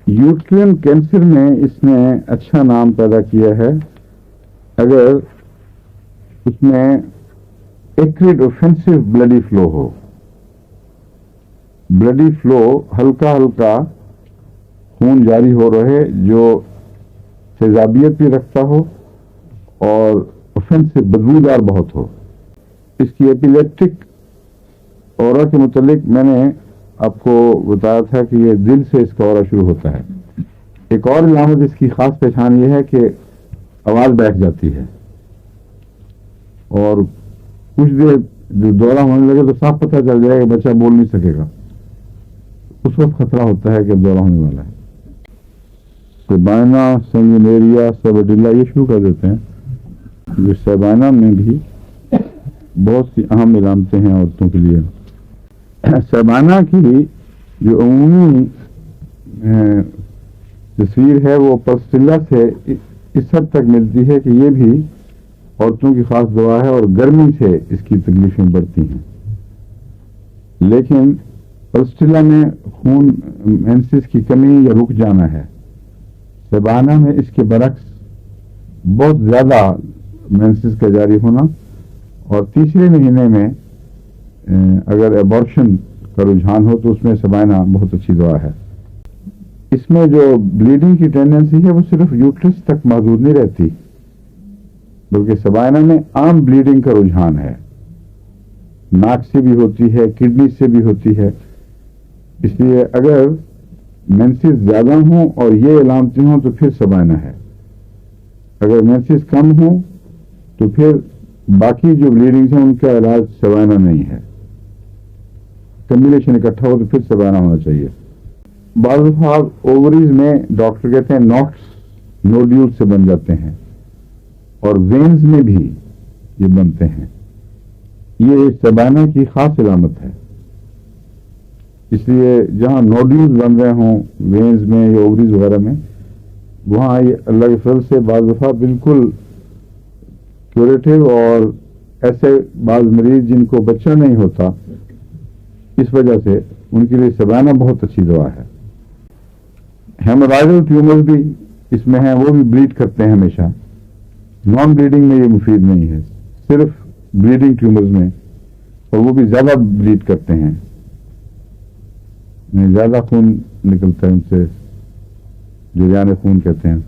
Uterine cancer میں اس نے اچھا نام پیدا کیا ہے اگر اس میں ایکوڈ اوفینسو بلڈی فلو ہو. بلڈی فلو ہلکا ہلکا خون جاری ہو رہے جو تیزابیت بھی رکھتا ہو اور اوفینسو بدبودار بہت ہو. اس کی ایپیلیپٹک اورا کے متعلق میں نے آپ کو بتایا تھا کہ یہ دل سے اس کا اورا شروع ہوتا ہے. ایک اور علامت اس کی خاص پہچان یہ ہے کہ آواز بیٹھ جاتی ہے اور کچھ دیر جو دورہ ہونے لگے تو صاف پتہ چل جائے کہ بچہ بول نہیں سکے گا. اس وقت خطرہ ہوتا ہے کہ دورہ ہونے والا ہے. سیبائنا سنگنیریا سبڈیلا یہ شروع کر دیتے ہیں. جو سیبائنا میں بھی بہت سی اہم علامتیں ہیں عورتوں کے لیے. سیبائنا کی جو عمومی تصویر ہے وہ پلسٹیلا سے اس حد تک ملتی ہے کہ یہ بھی عورتوں کی خاص دوا ہے اور گرمی سے اس کی تکلیفیں بڑھتی ہیں. لیکن پلسٹیلا میں خون مینسس کی کمی یا رک جانا ہے. سیبائنا میں اس کے برعکس بہت زیادہ مینسس کا جاری ہونا اور تیسرے مہینے میں اگر ایبارشن کا رجحان ہو تو اس میں سیبائنا بہت اچھی دوا ہے. اس میں جو بلیڈنگ کی ٹینڈنسی ہے وہ صرف یوٹرس تک محدود نہیں رہتی بلکہ سیبائنا میں عام بلیڈنگ کا رجحان ہے. ناک سے بھی ہوتی ہے, کڈنی سے بھی ہوتی ہے. اس لیے اگر مینسس زیادہ ہوں اور یہ علامتیں ہوں تو پھر سیبائنا ہے. اگر مینسس کم ہوں تو پھر باقی جو بلیڈنگز ہیں ان کا علاج سیبائنا نہیں ہے. کمبینیشن اکٹھا ہو تو پھر سیبائنا ہونا چاہیے. بعض دفعہ اووریز میں ڈاکٹر کہتے ہیں نوٹس نوڈیول سے بن جاتے ہیں اور وینز میں بھی یہ بنتے ہیں. یہ سیبائنا کی خاص علامت ہے. اس لیے جہاں نوڈیولز بن رہے ہوں وینز میں یا اووریز وغیرہ میں وہاں یہ اللہ کے فضل سے بعض دفعہ بالکل کیوریٹو اور ایسے بعض مریض جن کو بچہ نہیں ہوتا اس وجہ سے ان کے لیے سیبائنا بہت اچھی دوا ہے. ہیمورائڈل ٹیومر بھی اس میں ہیں, وہ بھی بلیڈ کرتے ہیں ہمیشہ. نان بلیڈنگ میں یہ مفید نہیں ہے, صرف بلیڈنگ ٹیومرز میں, اور وہ بھی زیادہ بلیڈ کرتے ہیں. زیادہ خون نکلتا ہے ان سے, جریان خون کہتے ہیں.